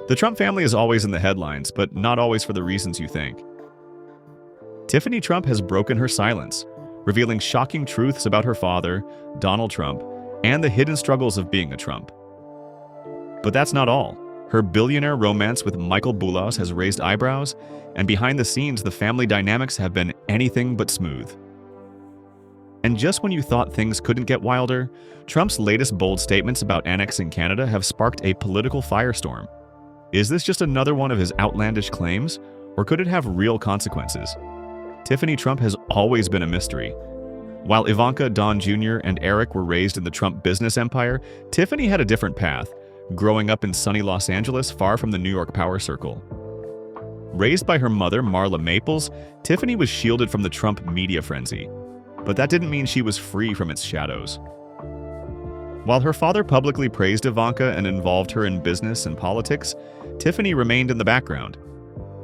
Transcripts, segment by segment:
The Trump family is always in the headlines, but not always for the reasons you think. Tiffany Trump has broken her silence, revealing shocking truths about her father, Donald Trump, and the hidden struggles of being a Trump. But that's not all. Her billionaire romance with Michael Boulos has raised eyebrows, and behind the scenes, the family dynamics have been anything but smooth. And just when you thought things couldn't get wilder, Trump's latest bold statements about annexing Canada have sparked a political firestorm. Is this just another one of his outlandish claims, or could it have real consequences? Tiffany Trump has always been a mystery. While Ivanka, Don Jr., and Eric were raised in the Trump business empire, Tiffany had a different path, growing up in sunny Los Angeles, far from the New York power circle. Raised by her mother, Marla Maples, Tiffany was shielded from the Trump media frenzy. But that didn't mean she was free from its shadows. While her father publicly praised Ivanka and involved her in business and politics, Tiffany remained in the background.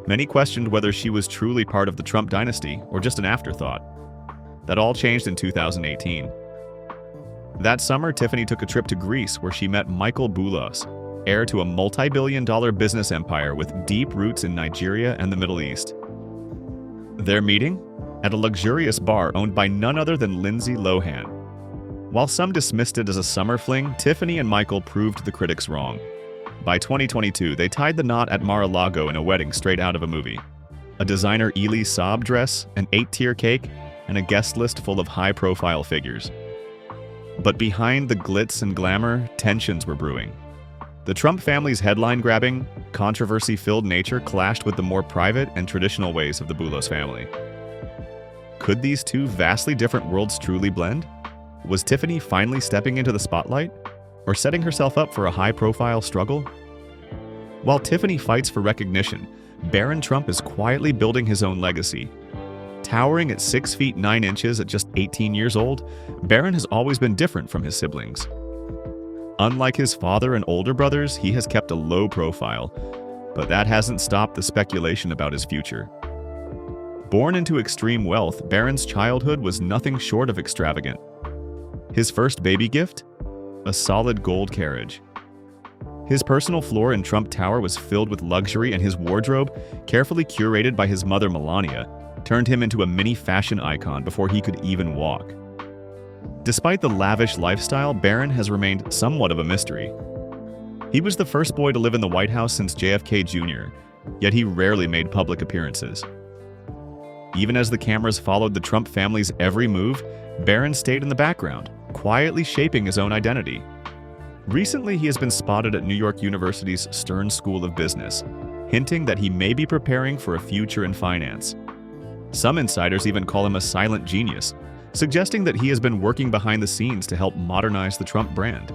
Many questioned whether she was truly part of the Trump dynasty or just an afterthought. That all changed in 2018. That summer, Tiffany took a trip to Greece where she met Michael Boulos, heir to a multi-billion-dollar business empire with deep roots in Nigeria and the Middle East. Their meeting? At a luxurious bar owned by none other than Lindsay Lohan. While some dismissed it as a summer fling, Tiffany and Michael proved the critics wrong. By 2022, they tied the knot at Mar-a-Lago in a wedding straight out of a movie. A designer Elie Saab dress, an 8-tier cake, and a guest list full of high-profile figures. But behind the glitz and glamour, tensions were brewing. The Trump family's headline-grabbing, controversy-filled nature clashed with the more private and traditional ways of the Boulos family. Could these two vastly different worlds truly blend? Was Tiffany finally stepping into the spotlight, or setting herself up for a high-profile struggle? While Tiffany fights for recognition, Barron Trump is quietly building his own legacy. Towering at 6 feet 9 inches at just 18 years old, Barron has always been different from his siblings. Unlike his father and older brothers, he has kept a low profile, but that hasn't stopped the speculation about his future. Born into extreme wealth, Barron's childhood was nothing short of extravagant. His first baby gift? A solid gold carriage. His personal floor in Trump Tower was filled with luxury, and his wardrobe, carefully curated by his mother Melania, turned him into a mini fashion icon before he could even walk. Despite the lavish lifestyle, Barron has remained somewhat of a mystery. He was the first boy to live in the White House since JFK Jr., yet he rarely made public appearances. Even as the cameras followed the Trump family's every move, Barron stayed in the background, quietly shaping his own identity. Recently, he has been spotted at New York University's Stern School of Business, hinting that he may be preparing for a future in finance. Some insiders even call him a silent genius, suggesting that he has been working behind the scenes to help modernize the Trump brand.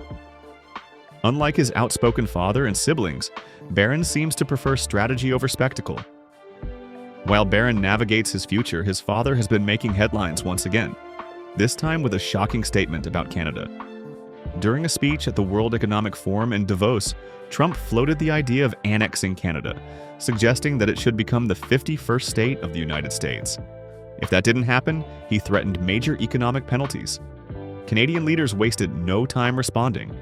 Unlike his outspoken father and siblings, Barron seems to prefer strategy over spectacle. While Barron navigates his future, his father has been making headlines once again, this time with a shocking statement about Canada. During a speech at the World Economic Forum in Davos, Trump floated the idea of annexing Canada, suggesting that it should become the 51st state of the United States. If that didn't happen, he threatened major economic penalties. Canadian leaders wasted no time responding.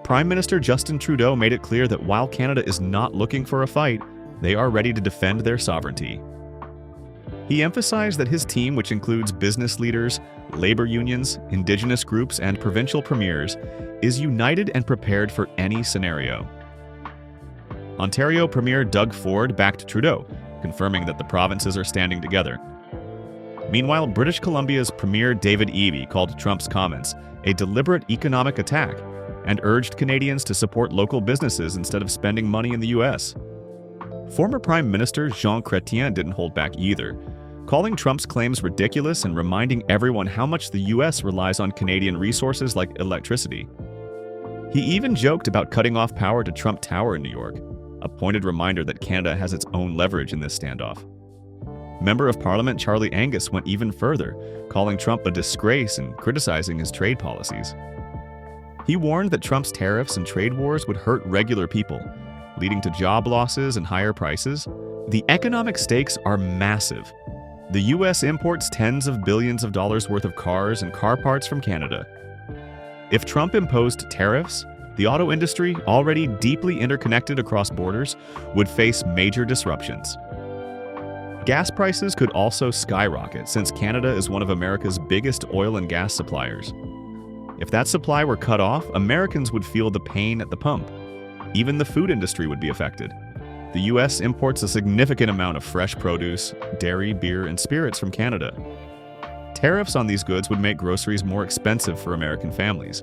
Prime Minister Justin Trudeau made it clear that while Canada is not looking for a fight, they are ready to defend their sovereignty. He emphasized that his team, which includes business leaders, labor unions, indigenous groups, and provincial premiers, is united and prepared for any scenario. Ontario Premier Doug Ford backed Trudeau, confirming that the provinces are standing together. Meanwhile, British Columbia's Premier David Eby called Trump's comments a deliberate economic attack and urged Canadians to support local businesses instead of spending money in the U.S. Former Prime Minister Jean Chrétien didn't hold back either, calling Trump's claims ridiculous and reminding everyone how much the U.S. relies on Canadian resources like electricity. He even joked about cutting off power to Trump Tower in New York, a pointed reminder that Canada has its own leverage in this standoff. Member of Parliament Charlie Angus went even further, calling Trump a disgrace and criticizing his trade policies. He warned that Trump's tariffs and trade wars would hurt regular people, leading to job losses and higher prices. The economic stakes are massive. The U.S. imports tens of billions of dollars worth of cars and car parts from Canada. If Trump imposed tariffs, the the auto industry, already deeply interconnected across borders, would face major disruptions. Gas prices could also skyrocket since Canada is one of America's biggest oil and gas suppliers. If that supply were cut off, Americans would feel the pain at the pump. Even the food industry would be affected. The U.S. imports a significant amount of fresh produce, dairy, beer, and spirits from Canada. Tariffs on these goods would make groceries more expensive for American families.